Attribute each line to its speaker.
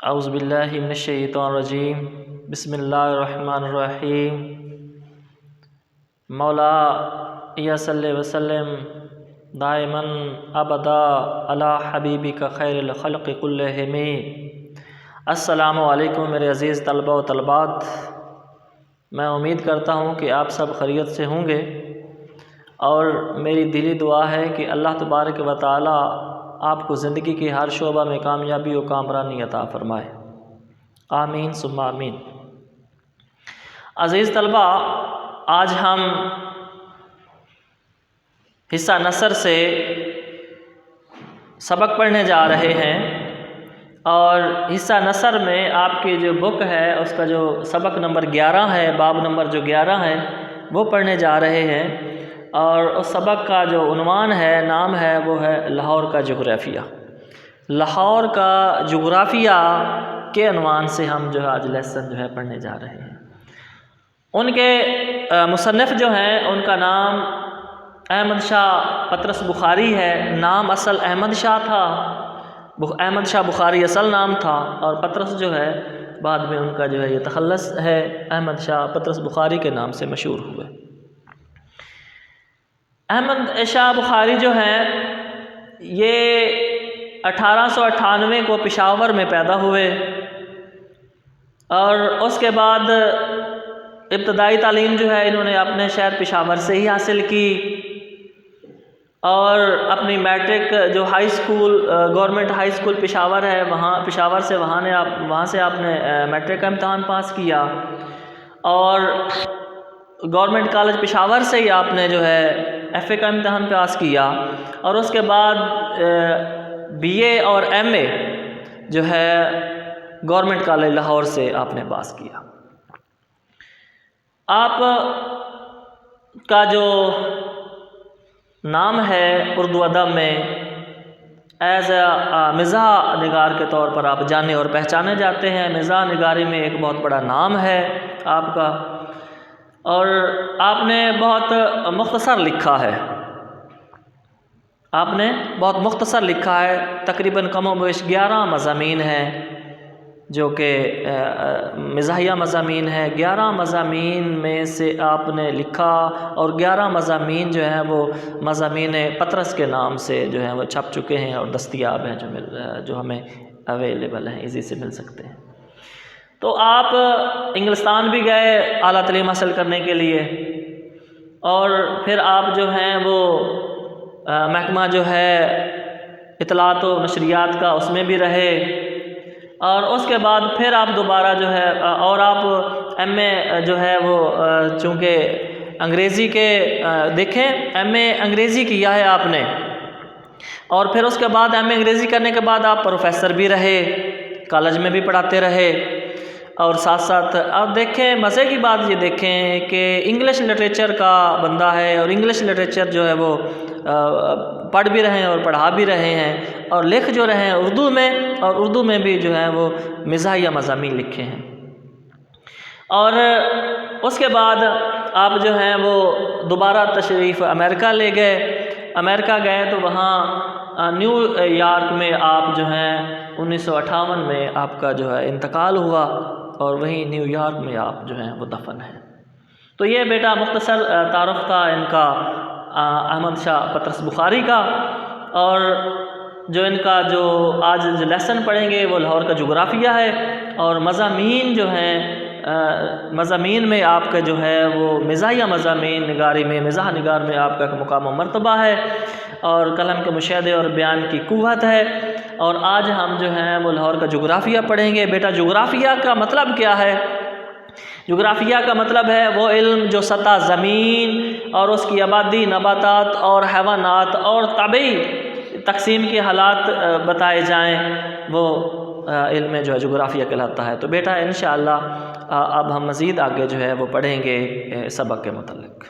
Speaker 1: اعوذ باللہ من الشیطان الرجیم بسم اللہ الرحمن الرحیم مولا یا صلی وسلم دائماً ابدا علی حبیبک خیر الخلق کلہم۔ السلام علیکم میرے عزیز طلبہ و طالبات، میں امید کرتا ہوں کہ آپ سب خیریت سے ہوں گے، اور میری دلی دعا ہے کہ اللہ تبارک و تعالی آپ کو زندگی کی ہر شعبہ میں کامیابی و کامرانی عطا فرمائے، آمین ثم آمین۔ عزیز طلبہ، آج ہم حصہ نثر سے سبق پڑھنے جا رہے ہیں، اور حصہ نثر میں آپ کی جو بک ہے اس کا جو سبق نمبر 11 ہے، باب نمبر جو 11 ہے وہ پڑھنے جا رہے ہیں، اور اس سبق کا جو عنوان ہے، نام ہے، وہ ہے لاہور کا جغرافیہ۔ لاہور کا جغرافیہ کے عنوان سے ہم جو ہے آج لیسن جو ہے پڑھنے جا رہے ہیں۔ ان کے مصنف جو ہیں ان کا نام احمد شاہ پطرس بخاری ہے۔ نام اصل احمد شاہ تھا، احمد شاہ بخاری اصل نام تھا، اور پطرس جو ہے بعد میں ان کا جو ہے یہ تخلص ہے، احمد شاہ پطرس بخاری کے نام سے مشہور ہوئے۔ احمد شاہ بخاری جو ہیں یہ 1898 کو پشاور میں پیدا ہوئے، اور اس کے بعد ابتدائی تعلیم جو ہے انہوں نے اپنے شہر پشاور سے ہی حاصل کی، اور اپنی میٹرک جو high school government high school Peshawar ہے، پشاور سے وہاں سے آپ نے میٹرک کا امتحان پاس کیا، اور گورنمنٹ کالج پشاور سے ہی آپ نے جو ہے ایف اے کا امتحان پاس کیا، اور اس کے بعد بی اے اور ایم اے جو ہے گورنمنٹ کالج لاہور سے آپ نے پاس کیا۔ آپ کا جو نام ہے اردو ادب میں ایز اے مزاح نگار کے طور پر آپ جانے اور پہچانے جاتے ہیں۔ مزاح نگاری میں ایک بہت بڑا نام ہے آپ کا، اور آپ نے بہت مختصر لکھا ہے، آپ نے بہت مختصر لکھا ہے، تقریباً کم و بیش 11 مضامین ہیں جو کہ مزاحیہ مضامین ہیں۔ 11 مضامین میں سے آپ نے لکھا، اور 11 مضامین جو ہیں وہ مضامین پطرس کے نام سے جو ہیں وہ چھپ چکے ہیں اور دستیاب ہیں، جو ہمیں اویلیبل ہیں، ایزی سے مل سکتے ہیں۔ تو آپ انگلستان بھی گئے اعلیٰ تعلیم حاصل کرنے کے لیے، اور پھر آپ جو ہیں وہ محکمہ جو ہے اطلاعات و نشریات کا اس میں بھی رہے، اور اس کے بعد پھر آپ دوبارہ جو ہے، اور آپ ایم اے جو ہے وہ چونکہ انگریزی کے دیکھیں ایم اے انگریزی کیا ہے آپ نے، اور پھر اس کے بعد ایم اے انگریزی کرنے کے بعد آپ پروفیسر بھی رہے، کالج میں بھی پڑھاتے رہے، اور ساتھ ساتھ آپ دیکھیں مزے کی بات یہ دیکھیں کہ انگلش لٹریچر کا بندہ ہے، اور انگلش لٹریچر جو ہے وہ پڑھ بھی رہے ہیں اور پڑھا بھی رہے ہیں، اور لکھ جو رہے ہیں اردو میں، اور اردو میں بھی جو ہے وہ مزاحیہ مضامین لکھے ہیں۔ اور اس کے بعد آپ جو ہیں وہ دوبارہ تشریف امریکہ لے گئے۔ امریکہ گئے تو وہاں نیو یارک میں آپ جو ہیں 1958 میں آپ کا جو ہے انتقال ہوا، اور وہیں نیو یارک میں آپ جو ہیں وہ دفن ہیں۔ تو یہ بیٹا مختصر تعارف تھا ان کا احمد شاہ پطرس بخاری کا، اور جو ان کا جو آج جو لیسن پڑھیں گے وہ لاہور کا جغرافیہ ہے، اور مضامین جو ہیں مضامین میں آپ کا جو ہے وہ مزاحیہ مضامین نگاری میں، مزاح نگار میں آپ کا ایک مقام و مرتبہ ہے، اور قلم کے مشاہدے اور بیان کی قوت ہے۔ اور آج ہم جو ہیں وہ لاہور کا جغرافیہ پڑھیں گے۔ بیٹا جغرافیہ کا مطلب کیا ہے؟ جغرافیہ کا مطلب ہے وہ علم جو سطح زمین اور اس کی آبادی، نباتات اور حیوانات اور طبعی تقسیم کے حالات بتائے جائیں، وہ علم جو ہے جغرافیہ کہلاتا ہے۔ تو بیٹا انشاءاللہ اب ہم مزید آگے جو ہے وہ پڑھیں گے سبق کے متعلق۔